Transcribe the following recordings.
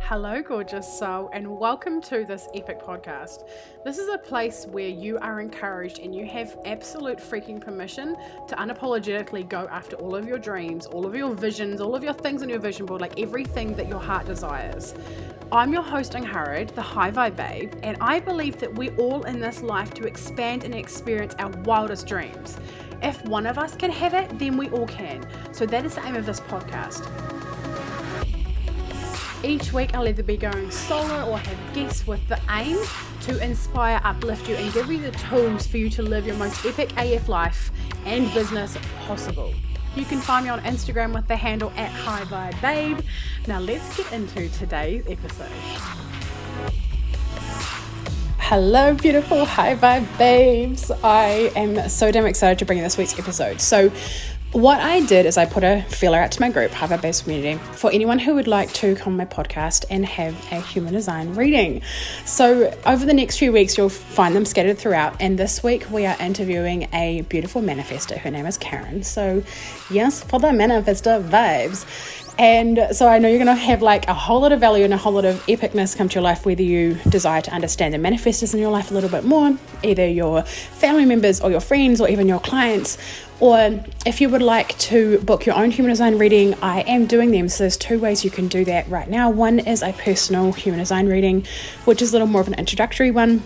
Hello, gorgeous soul, and welcome to this epic podcast. This is a place where you are encouraged and you have absolute freaking permission to unapologetically go after all of your dreams, all of your visions, all of your things on your vision board, like everything that your heart desires. I'm your host, Angharad, the High Vibe Babe, and I believe that we're all in this life to expand and experience our wildest dreams. If one of us can have it, then we all can. So that is the aim of this podcast. Each week I'll either be going solo or have guests with the aim to inspire, uplift you and give you the tools for you to live your most epic AF life and business possible. You can find me on Instagram with the handle @HighVibeBabe. Now let's get into today's episode. Hello, beautiful High Vibe babes. I am so damn excited to bring you this week's episode. So what I did is I put a feeler out to my group, High Vibe Babes Community, for anyone who would like to come on my podcast and have a human design reading. So over the next few weeks, you'll find them scattered throughout. And this week we are interviewing a beautiful manifestor. Her name is Karen. So yes, for the manifestor vibes. And so I know you're going to have like a whole lot of value and a whole lot of epicness come to your life, whether you desire to understand the manifestors in your life a little bit more, either your family members or your friends or even your clients, or if you would like to book your own human design reading, I am doing them. So there's two ways you can do that right now. One is a personal human design reading, which is a little more of an introductory one,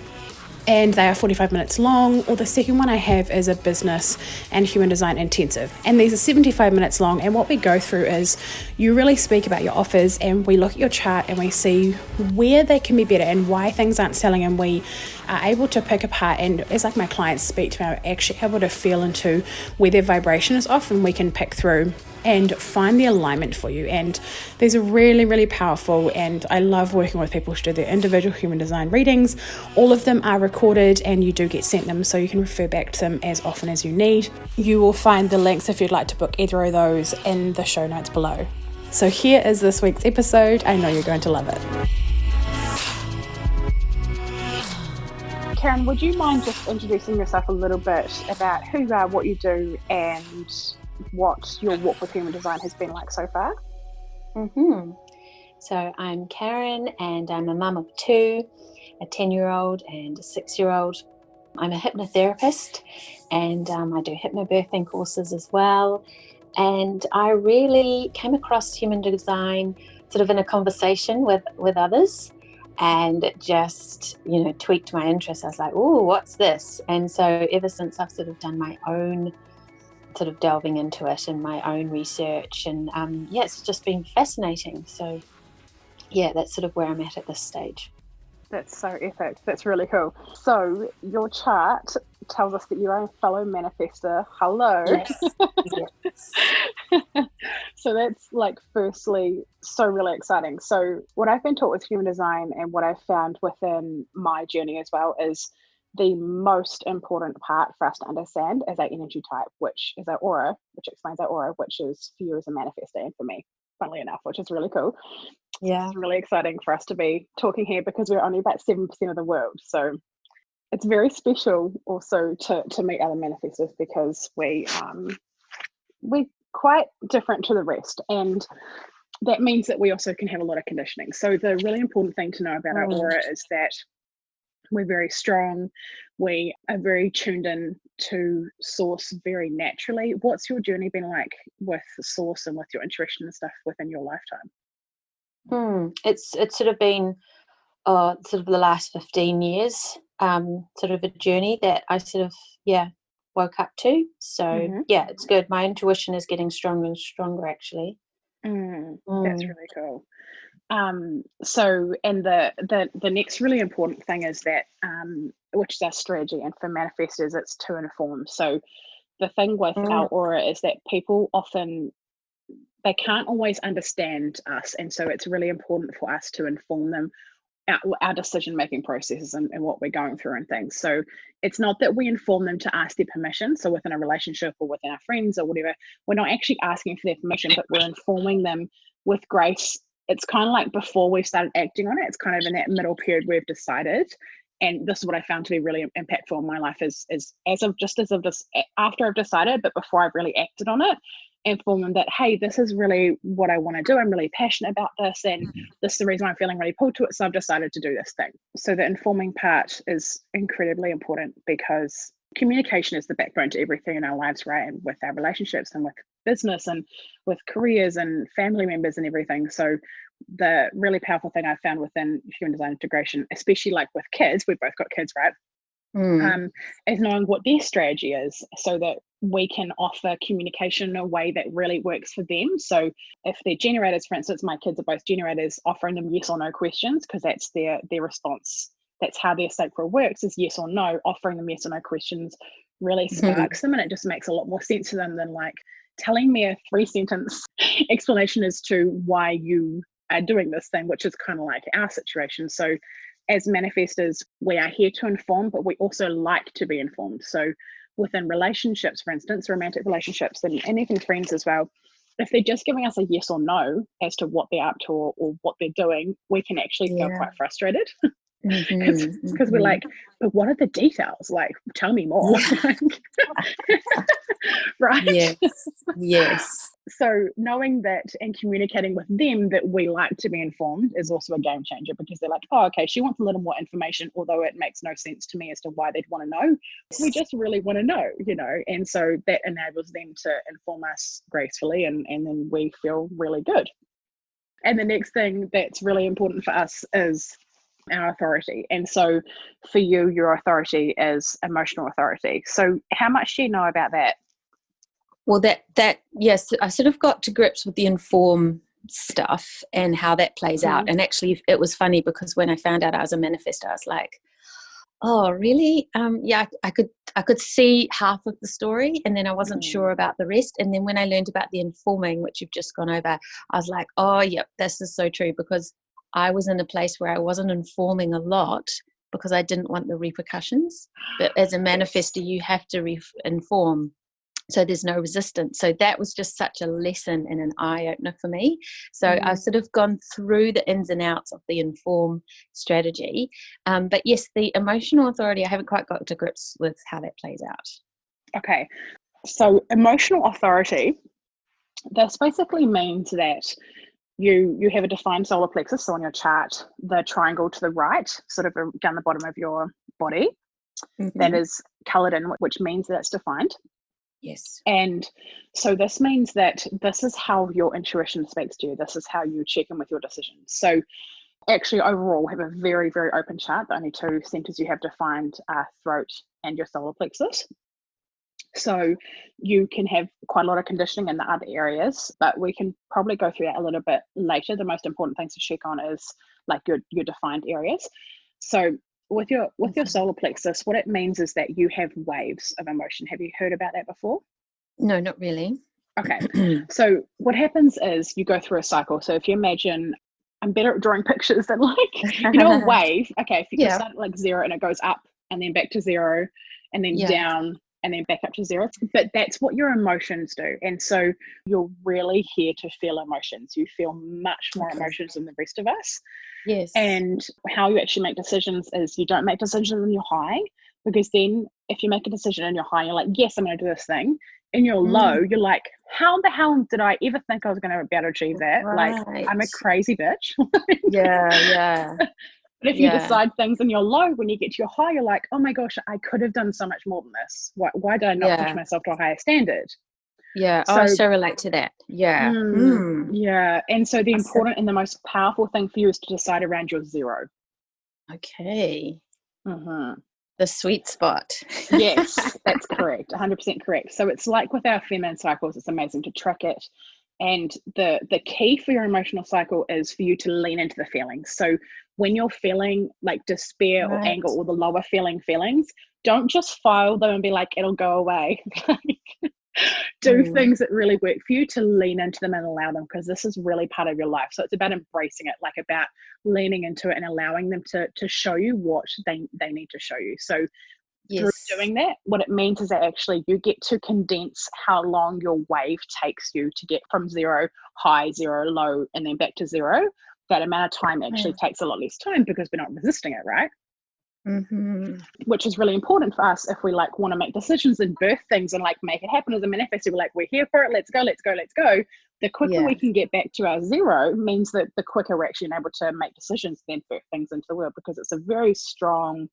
and they are 45 minutes long, or the second one I have is a business and human design intensive, and these are 75 minutes long. And what we go through is you really speak about your offers, and we look at your chart and we see where they can be better and why things aren't selling, and we are able to pick apart, and as like my clients speak to me, I'm actually able to feel into where their vibration is off, and we can pick through and find the alignment for you. And these are really, really powerful, and I love working with people to do their individual human design readings. All of them are recorded and you do get sent them, so you can refer back to them as often as you need. You will find the links if you'd like to book either of those in the show notes below. So here is this week's episode. I know you're going to love it. Karen, would you mind just introducing yourself a little bit about who you are, what you do, and what your walk with human design has been like so far? So I'm Karen, and I'm a mum of two, a 10-year-old and a 6-year-old. I'm a hypnotherapist, and I do hypnobirthing courses as well. And I really came across human design sort of in a conversation with others, and it just, tweaked my interest. I was like, oh, what's this? And so ever since, I've sort of done my own sort of delving into it and my own research, and it's just been fascinating. So that's sort of where I'm at this stage. That's so epic. That's really cool. So your chart tells us that you are a fellow manifestor. Hello. Yes. So that's like, firstly, so really exciting. So what I've been taught with human design and what I've found within my journey as well is the most important part for us to understand is our energy type, which is our aura, which explains our aura, which is for you as a manifestor and for me, funnily enough, which is really cool. Yeah. It's really exciting for us to be talking here because we're only about 7% of the world. So it's very special also to meet other manifestors because we're quite different to the rest. And that means that we also can have a lot of conditioning. So the really important thing to know about our aura is that we're very strong. We are very tuned in to source very naturally. What's your journey been like with the source and with your intuition and stuff within your lifetime? It's sort of been sort of the last 15 years, sort of a journey that I sort of woke up to. So it's good. My intuition is getting stronger and stronger, actually. That's really cool. So, and the next really important thing is that, which is our strategy, and for manifestors, it's to inform. So the thing with our aura is that people often, they can't always understand us. And so it's really important for us to inform them our decision-making processes and what we're going through and things. So it's not that we inform them to ask their permission. So within a relationship or within our friends or whatever, we're not actually asking for their permission, but we're informing them with grace. It's kind of like before we've started acting on it. It's kind of in that middle period we've decided. And this is what I found to be really impactful in my life is after I've decided, but before I've really acted on it, inform them that, hey, this is really what I want to do. I'm really passionate about this, and this is the reason why I'm feeling really pulled to it. So I've decided to do this thing. So the informing part is incredibly important, because communication is the backbone to everything in our lives, right? And with our relationships and with business and with careers and family members and everything. So the really powerful thing I found within human design integration, especially like with kids, we've both got kids, right? Is knowing what their strategy is, so that we can offer communication in a way that really works for them. So if they're generators, for instance, my kids are both generators, offering them yes or no questions, because that's their response. That's how their sacral works, is yes or no. Offering them yes or no questions really sparks them, and it just makes a lot more sense to them than like telling me a 3-sentence explanation as to why you are doing this thing, which is kind of like our situation. So as manifestors, we are here to inform, but we also like to be informed. So within relationships, for instance, romantic relationships, and even friends as well, if they're just giving us a yes or no as to what they're up to, or what they're doing, we can actually feel quite frustrated, because we're like, but what are the details? Like, tell me more. Right? Yes. So knowing that and communicating with them that we like to be informed is also a game changer, because they're like, oh, okay, she wants a little more information, although it makes no sense to me as to why they'd want to know. We just really want to know, and so that enables them to inform us gracefully, and then we feel really good. And the next thing that's really important for us is our authority. And so for you, your authority is emotional authority. So how much do you know about that? Well, that yes, I sort of got to grips with the inform stuff and how that plays out. And actually, it was funny, because when I found out I was a manifestor, I was like, oh, really? Yeah, I could see half of the story, and then I wasn't sure about the rest. And then when I learned about the informing, which you've just gone over, I was like, oh, yep, this is so true, because I was in a place where I wasn't informing a lot because I didn't want the repercussions. But as a manifestor, you have to inform, so there's no resistance. So that was just such a lesson and an eye-opener for me. So I've sort of gone through the ins and outs of the inform strategy. But yes, the emotional authority, I haven't quite got to grips with how that plays out. Okay. So emotional authority, this basically means that you have a defined solar plexus. So on your chart, the triangle to the right, sort of down the bottom of your body, that is coloured in, which means that it's defined. Yes. And so this means that this is how your intuition speaks to you. This is how you check in with your decisions. So actually, overall, we have a very, very open chart. The only two centers you have defined are throat and your solar plexus. So you can have quite a lot of conditioning in the other areas, but we can probably go through that a little bit later. The most important things to check on is like your defined areas. So with your solar plexus, what it means is that you have waves of emotion. Have you heard about that before? No, not really. Okay. So what happens is you go through a cycle. So if you imagine, I'm better at drawing pictures than like, a wave. Okay, if you start at like 0 and it goes up and then back to 0 and then down and then back up to 0. But that's what your emotions do. And so you're really here to feel emotions. You feel much more emotions than the rest of us. Yes. And how you actually make decisions is you don't make decisions when you're high, because then if you make a decision and you're high, you're like, yes, I'm going to do this thing. And you're low, you're like, how the hell did I ever think I was going to be able to achieve that? Right. Like, I'm a crazy bitch. Yeah. But if you decide things and you're low, when you get to your high, you're like, oh my gosh, I could have done so much more than this. Why did I not push myself to a higher standard? Yeah. So, I so relate to that. Yeah. Yeah. And so the important and the most powerful thing for you is to decide around your 0. Okay. The sweet spot. Yes, that's correct. 100% correct. So it's like with our feminine cycles, it's amazing to track it. And the key for your emotional cycle is for you to lean into the feelings. So when you're feeling like despair or anger or the lower feelings, don't just file them and be like, it'll go away. Do things that really work for you to lean into them and allow them, because this is really part of your life. So it's about embracing it, like about leaning into it and allowing them to show you what they need to show you. So through doing that, what it means is that actually you get to condense how long your wave takes you to get from 0 high, 0 low, and then back to 0. That amount of time actually takes a lot less time because we're not resisting it, right? which is really important for us if we like want to make decisions and birth things and like make it happen as a manifestor. We're like, we're here for it, let's go. The quicker we can get back to our zero means that the quicker we're actually able to make decisions, then birth things into the world, because it's a very strong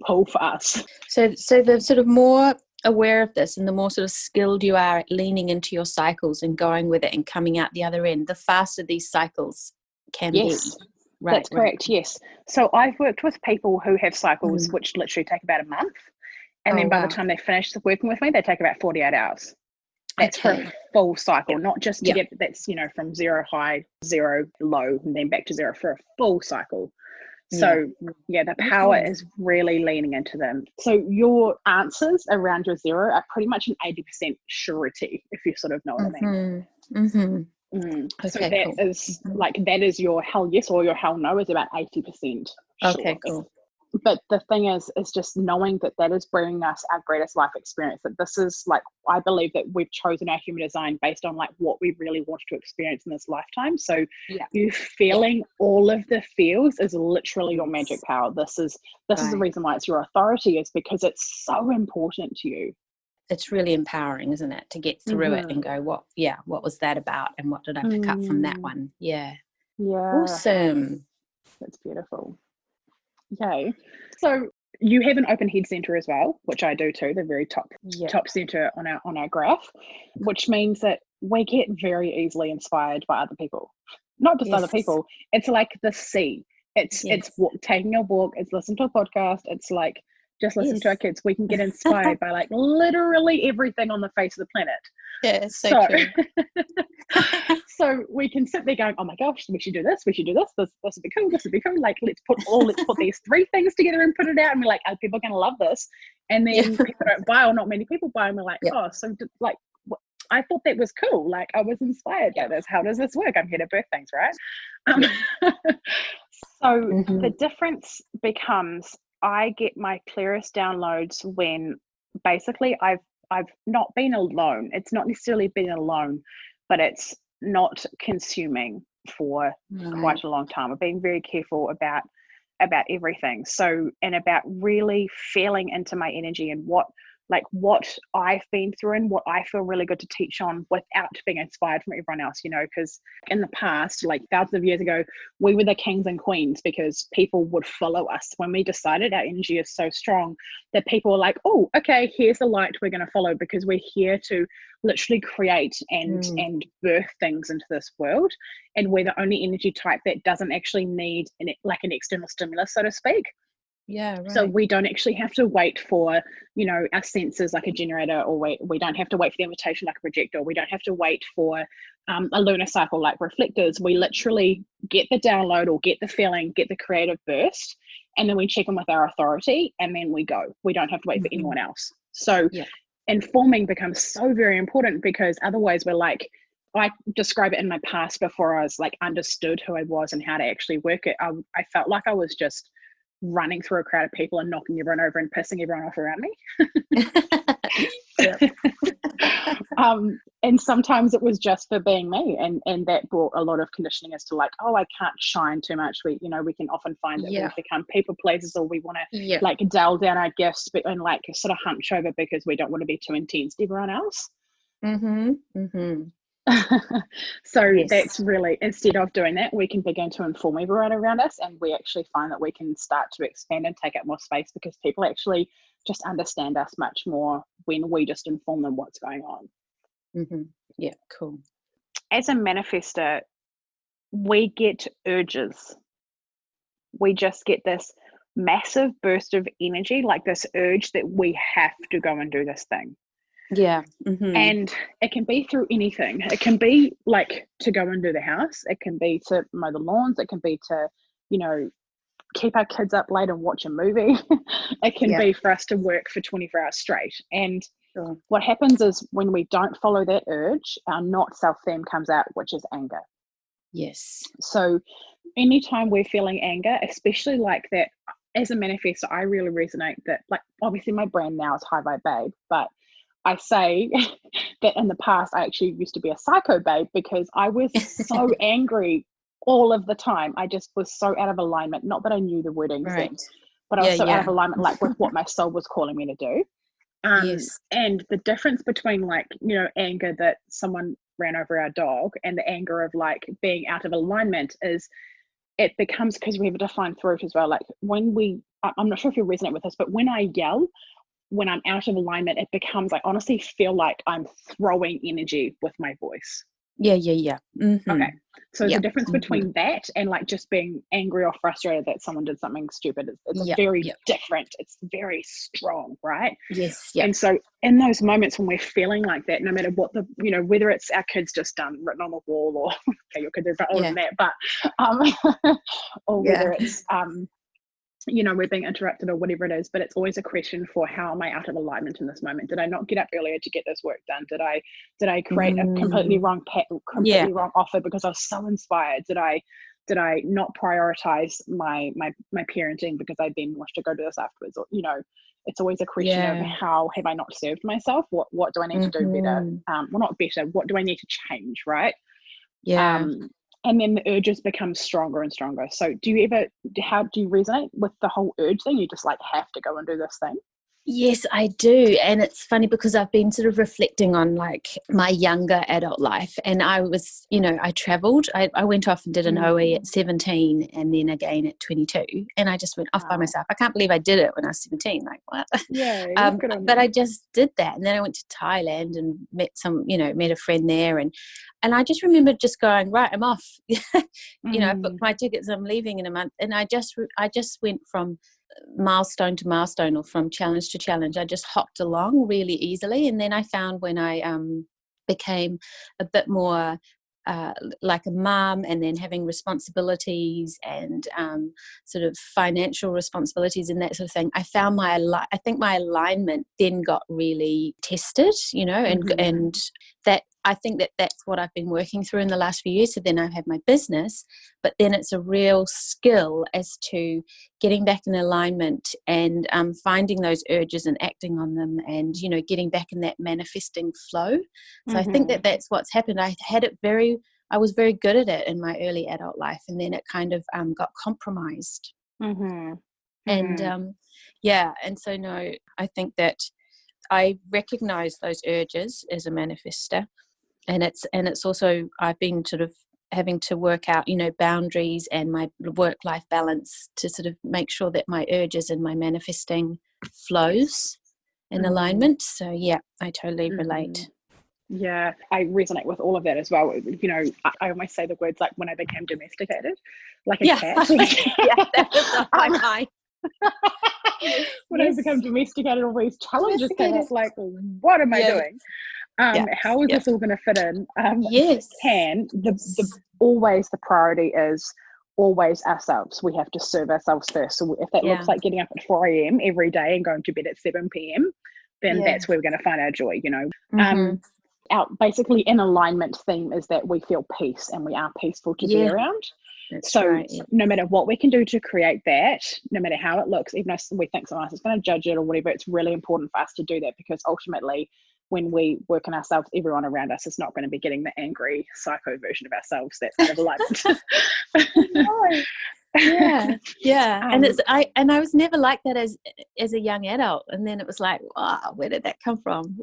pull for us. So the sort of more aware of this and the more sort of skilled you are at leaning into your cycles and going with it and coming out the other end, the faster these cycles can be. Right, that's correct. Yes. So I've worked with people who have cycles which literally take about a month, and then by the time they finish working with me, they take about 48 hours. That's for a full cycle, not just to get that's from zero high, zero low, and then back to zero, for a full cycle. So the power is really leaning into them. So your answers around your zero are pretty much an 80% surety, if you sort of know what I mean. So that is like, that is your hell yes or your hell no is about 80% sure. Okay, cool. But the thing is just knowing that is bringing us our greatest life experience, that this is like, I believe that we've chosen our human design based on like what we really wanted to experience in this lifetime. So you feeling all of the feels is literally your magic power. This is the reason why it's your authority, is because it's so important to you. It's really empowering, isn't it, to get through it and go, what was that about, and what did I pick up from that one? Awesome. That's beautiful. Yay. So you have an open head center as well, which I do too, the very top center on our graph, which means that we get very easily inspired by other people. Not just other people, it's like the sea. It's taking a walk, it's listening to a podcast, it's like just listen to our kids. We can get inspired by like literally everything on the face of the planet. Yeah, it's so true. So we can sit there going, oh my gosh, we should do this, this would be cool, like let's put these three things together and put it out, and we're like, are people going to love this? And then people don't buy, or not many people buy, and we're like, oh, so like I thought that was cool, like I was inspired by this. How does this work? I'm here to birth things, right? So the difference becomes, I get my clearest downloads when basically I've not been alone. It's not necessarily been alone, but it's not consuming for quite a long time. I've been very careful about everything. So, and about really feeling into my energy and what I've been through and what I feel really good to teach on without being inspired from everyone else, because in the past, like thousands of years ago, we were the kings and queens because people would follow us. When we decided our energy is so strong that people were like, oh, okay, here's the light we're going to follow, because we're here to literally create and birth things into this world. And we're the only energy type that doesn't actually need an external stimulus, so to speak. Yeah, right. So we don't actually have to wait for, our senses like a generator, or we don't have to wait for the invitation like a projector. We don't have to wait for a lunar cycle like reflectors. We literally get the download or get the feeling, get the creative burst, and then we check in with our authority, and then we go. We don't have to wait for anyone else. So informing becomes so very important, because otherwise we're like, I describe it in my past before I was like understood who I was and how to actually work it. I felt like I was just running through a crowd of people and knocking everyone over and pissing everyone off around me. And sometimes it was just for being me, and that brought a lot of conditioning as to like, oh, I can't shine too much. We can often find that we become people pleasers, or we want to like dull down our gifts and like sort of hunch over because we don't want to be too intense to everyone else. So that's really, instead of doing that, we can begin to inform everyone around us, and we actually find that we can start to expand and take up more space, because people actually just understand us much more when we just inform them what's going on. Yeah, cool. As a manifestor, we get urges. We just get this massive burst of energy, like this urge that we have to go and do this thing. And it can be through anything. It can be like to go and do the house, it can be to mow the lawns, it can be to keep our kids up late and watch a movie. It can be for us to work for 24 hours straight. And what happens is when we don't follow that urge, our not self theme comes out, which is anger. So anytime we're feeling anger, especially like that, as a manifestor, I really resonate that, like, obviously my brand now is High Vibe Babe, but I say that in the past, I actually used to be a psycho babe, because I was so angry all of the time. I just was so out of alignment. Not that I knew the wording, but Yeah, also out of yeah. alignment, like with what my soul was calling me to do. Yes. And the difference between, like, you know, anger that someone ran over our dog and the anger of like being out of alignment is it becomes, because we have a defined throat as well. Like when I'm not sure if you resonate with this, but when I yell, when I'm out of alignment, it becomes, I honestly feel like I'm throwing energy with my voice. Yeah, yeah, yeah. Mm-hmm. Okay. So Yeah. the difference between that and like just being angry or frustrated that someone did something stupid, it's a very different, it's very strong, right? Yes. Yeah. And so in those moments when we're feeling like that, no matter what the, you know, whether it's our kids just written on the wall or okay, your kids are a bit older than that, but or whether it's you know, we're being interrupted or whatever it is, but it's always a question for, how am I out of alignment in this moment? Did I not get up earlier to get this work done? Did I create a completely wrong wrong offer because I was so inspired? Did I not prioritize my parenting because I then wished to go to this afterwards? Or, you know, it's always a question of, how have I not served myself? What do I need to do better? Well, not better. What do I need to change? Right. Yeah. And then the urges become stronger and stronger. So how do you resonate with the whole urge thing? You just like have to go and do this thing? Yes, I do. And it's funny because I've been sort of reflecting on like my younger adult life, and I was, you know, I traveled. I went off and did an OE at 17 and then again at 22. And I just went off by myself. I can't believe I did it when I was 17. Like, what? Yeah, good on but you. I just did that. And then I went to Thailand and met a friend there. And I just remember just going, right, I'm off. You know, I booked my tickets. I'm leaving in a month. And I just went from milestone to milestone, or from challenge to challenge. I just hopped along really easily. And then I found when I became a bit more like a mum, and then having responsibilities and sort of financial responsibilities and that sort of thing, I found I think my alignment then got really tested, you know, and that I think that's what I've been working through in the last few years. So then I have my business, but then it's a real skill as to getting back in alignment and finding those urges and acting on them, and, you know, getting back in that manifesting flow. So I think that's what's happened. I was very good at it in my early adult life, and then it kind of got compromised. And and so no, I think that I recognize those urges as a manifester, and it's also, I've been sort of having to work out, you know, boundaries and my work-life balance to sort of make sure that my urges and my manifesting flows in alignment. So yeah, I totally relate. Yeah, I resonate with all of that as well. You know, I almost say the words like when I became domesticated, like a cat. Yeah, that was on my mind. When I become domesticated, all these challenges came up, like, what am I doing? How is this all going to fit in? Always the priority is always ourselves. We have to serve ourselves first. So if that looks like getting up at 4 a.m. every day and going to bed at 7 p.m., then that's where we're going to find our joy, you know. Our basically in alignment theme is that we feel peace and we are peaceful to be around. No matter what we can do to create that, no matter how it looks, even if we think someone else is going to judge it or whatever, it's really important for us to do that, because ultimately when we work on ourselves, everyone around us is not going to be getting the angry psycho version of ourselves that's out of alignment. And I was never like that as a young adult, and then it was like, wow, where did that come from?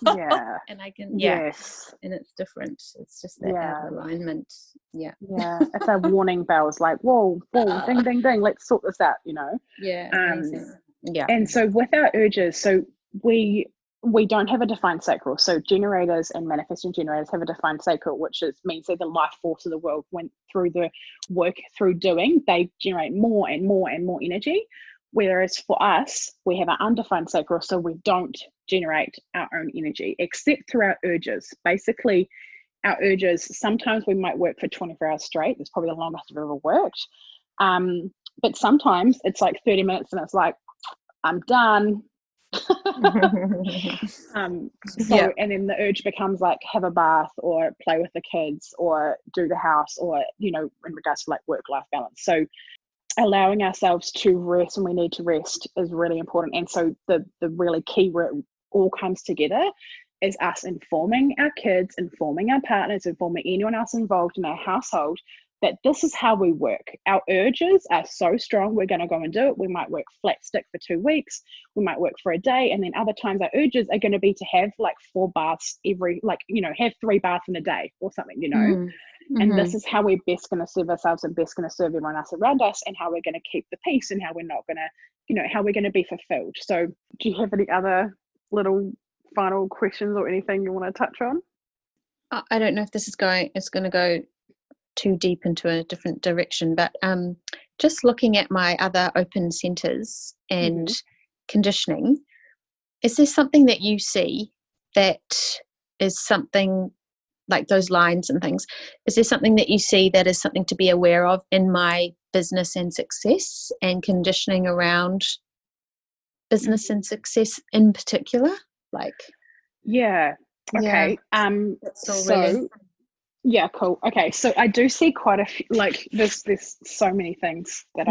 And I can and it's different. It's just that out of alignment. It's our warning bells, like, whoa, ding ding ding, let's sort this out, you know. Amazing. And so with our urges, so we don't have a defined sacral. So generators and manifesting generators have a defined sacral, which means they're the life force of the world. Went through the work through doing, they generate more and more and more energy. Whereas for us, we have an undefined sacral, so we don't generate our own energy except through our urges. Basically, our urges, sometimes we might work for 24 hours straight. That's probably the longest I've ever worked. But sometimes it's like 30 minutes and it's like, I'm done. And then the urge becomes like have a bath or play with the kids or do the house, or, you know, in regards to like work-life balance. So allowing ourselves to rest when we need to rest is really important. And so the really key where it all comes together is us informing our kids, informing our partners, informing anyone else involved in our household that this is how we work. Our urges are so strong, we're going to go and do it. We might work flat stick for 2 weeks, we might work for a day, and then other times our urges are going to be to have like 4 baths every, like, have 3 baths in a day or something, Mm-hmm. and this is how we're best going to serve ourselves and best going to serve everyone else around us, and how we're going to keep the peace, and how we're not going to, how we're going to be fulfilled. So do you have any other little final questions or anything you want to touch on? I don't know if it's going to go too deep into a different direction, but just looking at my other open centers and conditioning, is there something that you see that is something like those lines and things? Is there something that you see that is something to be aware of in my business and success, and conditioning around business and success in particular? Like, yeah. Okay. Really... Yeah, cool. Okay, so I do see quite a few, like there's so many things that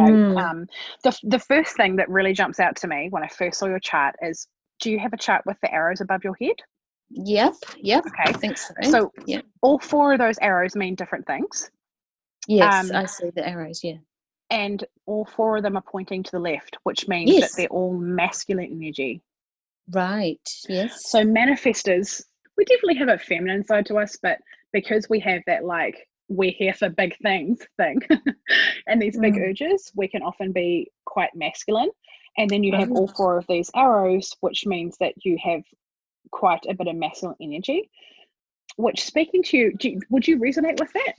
the first thing that really jumps out to me when I first saw your chart is, do you have a chart with the arrows above your head? Yep. Okay. I think so. So yeah, all 4 of those arrows mean different things. Yes, I see the arrows, yeah. And all 4 of them are pointing to the left, which means that they're all masculine energy. Right, yes. So manifestors, we definitely have a feminine side to us, but because we have that, like, we're here for big things thing and these big urges, we can often be quite masculine. And then you have all 4 of these arrows, which means that you have quite a bit of masculine energy, which, speaking to you, would you resonate with that?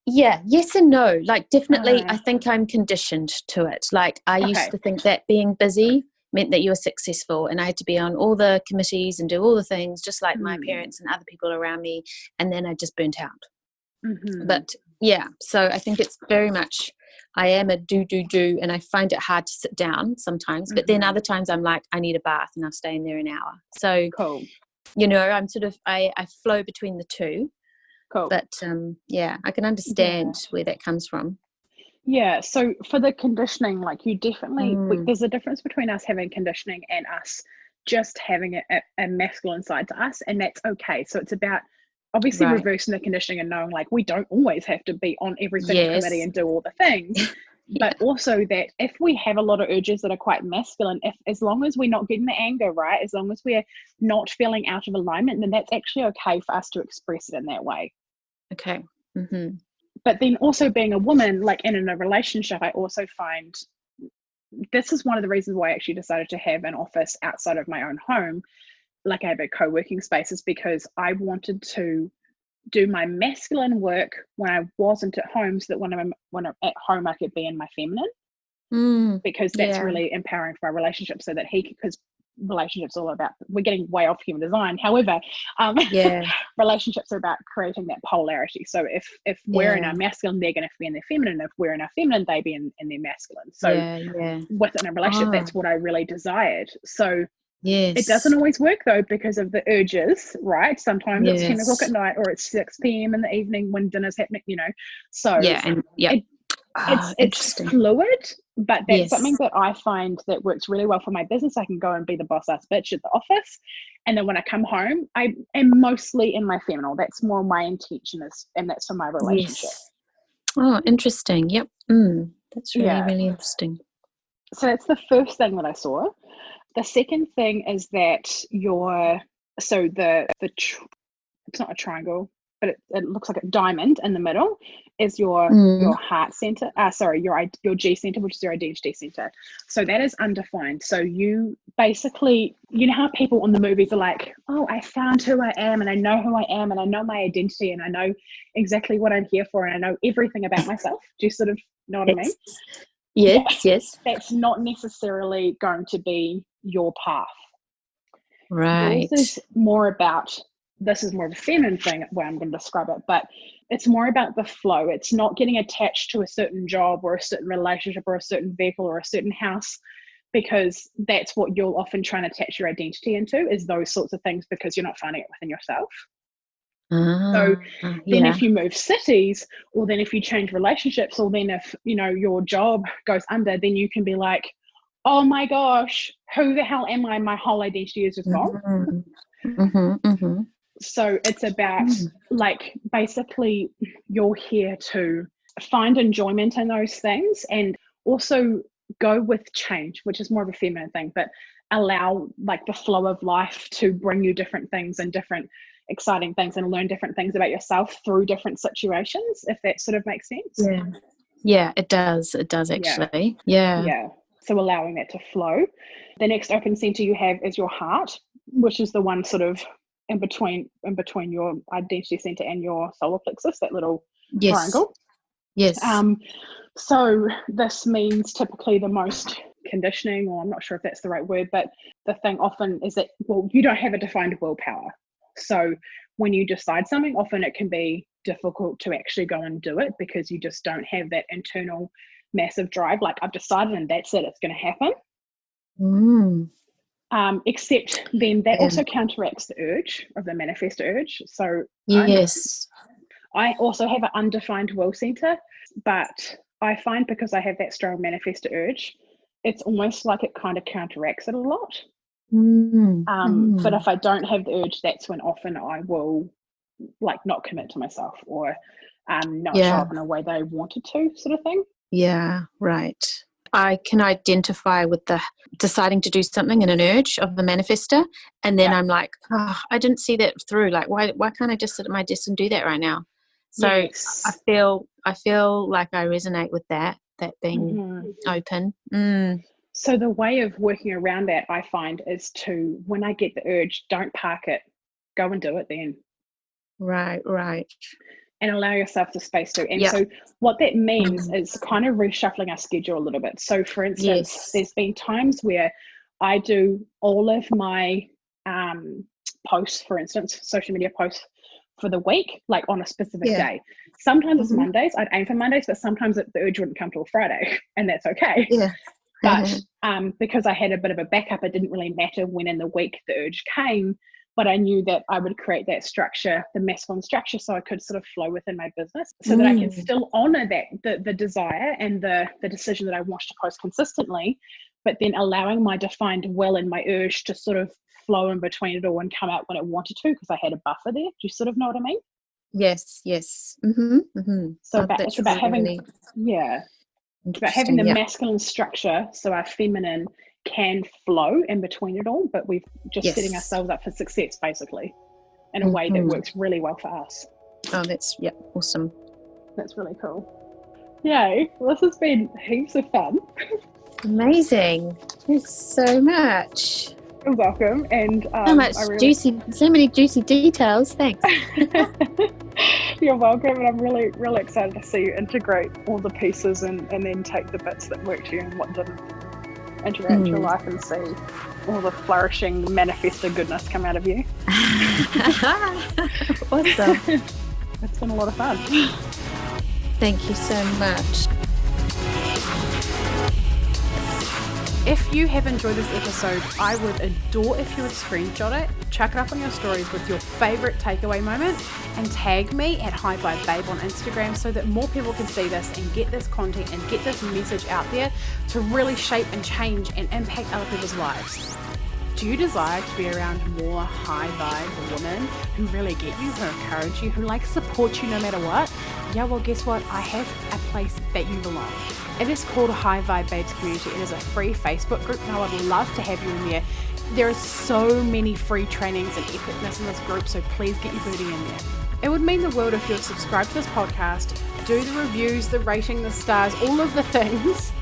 Yeah, yes and no. Like, definitely, I think I'm conditioned to it. Like, I used to think that being busy meant that you were successful, and I had to be on all the committees and do all the things just like my parents and other people around me, and then I just burnt out. But yeah, so I think it's very much, I am a do, and I find it hard to sit down sometimes, but then other times I'm like, I need a bath and I'll stay in there an hour. So cool. I'm sort of, I flow between the two. Cool. But yeah, I can understand where that comes from. Yeah, so for the conditioning, like, you definitely, there's a difference between us having conditioning and us just having a masculine side to us, and that's okay. So it's about obviously reversing the conditioning and knowing, like, we don't always have to be on every single committee and do all the things, but also that if we have a lot of urges that are quite masculine, as long as we're not getting the anger right, as long as we're not feeling out of alignment, then that's actually okay for us to express it in that way. Okay. But then also being a woman, like, in a relationship, I also find this is one of the reasons why I actually decided to have an office outside of my own home, like I have a co-working space, is because I wanted to do my masculine work when I wasn't at home, so that when I'm at home, I could be in my feminine, because that's really empowering for our relationship, so that because relationships all about, we're getting way off human design, however, relationships are about creating that polarity. So if we're in our masculine, they're going to be in their feminine. If we're in our feminine, they be in their masculine. So within a relationship, that's what I really desired. So it doesn't always work though, because of the urges, right? Sometimes it's 10 o'clock at night, or it's 6 p.m. in the evening when dinner's happening, so it's fluid, but that's something that I find that works really well for my business. I can go and be the boss ass bitch at the office, and then when I come home, I am mostly in my feminine. That's more my intention is, and that's for my relationship. Oh, interesting. Yep. That's really interesting. So that's the first thing that I saw. The second thing is that it's not a triangle, but it looks like a diamond in the middle is your heart center. Your G center, which is your identity center. So that is undefined. So you basically, how people on the movies are like, oh, I found who I am, and I know who I am, and I know my identity, and I know exactly what I'm here for, and I know everything about myself. Do you sort of know what I mean? Yes. That's not necessarily going to be your path. Right. This is more of a feminine thing, where I'm going to describe it, but it's more about the flow. It's not getting attached to a certain job or a certain relationship or a certain vehicle or a certain house, because that's what you'll often try and attach your identity into, is those sorts of things, because you're not finding it within yourself. So then if you move cities, or then if you change relationships, or then if, your job goes under, then you can be like, oh my gosh, who the hell am I? My whole identity is just gone. So it's about like, basically you're here to find enjoyment in those things, and also go with change, which is more of a feminine thing, but allow like the flow of life to bring you different things and different exciting things, and learn different things about yourself through different situations, if that sort of makes sense. Yeah, it does actually. Yeah, so allowing that to flow. The next open center you have is your heart, which is the one sort of in between your identity center and your solar plexus, that little triangle. Yes. So this means typically the most conditioning, or I'm not sure if that's the right word, but the thing often is that, well, you don't have a defined willpower. So when you decide something, often it can be difficult to actually go and do it, because you just don't have that internal massive drive, like I've decided and that's it, it's going to happen. Except then that also counteracts the urge of the manifestor urge. So yes, I also have an undefined will center, but I find because I have that strong manifestor urge, it's almost like it kind of counteracts it a lot. But if I don't have the urge, that's when often I will like not commit to myself, or not show up in a way that I wanted to, sort of thing. Yeah, right. I can identify with the deciding to do something in an urge of the manifestor, and then I'm like, oh, I didn't see that through. Like, why can't I just sit at my desk and do that right now? So I feel like I resonate with that being open. So the way of working around that, I find, is to, when I get the urge, don't park it, go and do it then. Right. And allow yourself the space to. And so what that means is kind of reshuffling our schedule a little bit. So for instance, there's been times where I do all of my posts, for instance, social media posts for the week, like on a specific day. Sometimes it's Mondays, I'd aim for Mondays, but sometimes the urge wouldn't come till Friday, and that's okay. But because I had a bit of a backup, it didn't really matter when in the week the urge came, but I knew that I would create that structure, the masculine structure, so I could sort of flow within my business, so that I can still honor that the desire and the decision that I want to post consistently, but then allowing my defined will and my urge to sort of flow in between it all and come out when it wanted to, because I had a buffer there. Do you sort of know what I mean? Yes. So it's about having about having the masculine structure, so our feminine can flow in between it all, but we've just setting ourselves up for success, basically, in a way that works really well for us. Oh, that's awesome. That's really cool. Yay, this has been heaps of fun. Amazing. Thanks so much. You're welcome. And so many juicy details. Thanks. You're welcome, and I'm really, really excited to see you integrate all the pieces and then take the bits that worked for you and what didn't, interact your life, and see all the flourishing manifestor goodness come out of you. Awesome. It's been a lot of fun. Thank you so much. If you have enjoyed this episode, I would adore if you would screenshot it, chuck it up on your stories with your favorite takeaway moment, and tag me at HiVibeBabe on Instagram, so that more people can see this and get this content and get this message out there to really shape and change and impact other people's lives. Do you desire to be around more high vibe women who really get you, who encourage you, who support you no matter what? Yeah, well, guess what? I have a place that you belong. It is called High Vibe Babes Community. It is a free Facebook group, and I would love to have you in there. There are so many free trainings and epicness in this group, so please get your booty in there. It would mean the world if you would subscribe to this podcast, do the reviews, the rating, the stars, all of the things.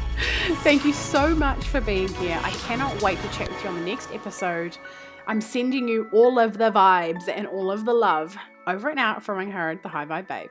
Thank you so much for being here. I cannot wait to chat with you on the next episode. I'm sending you all of the vibes and all of the love. Over and out from Angharad, the High Vibe Babe.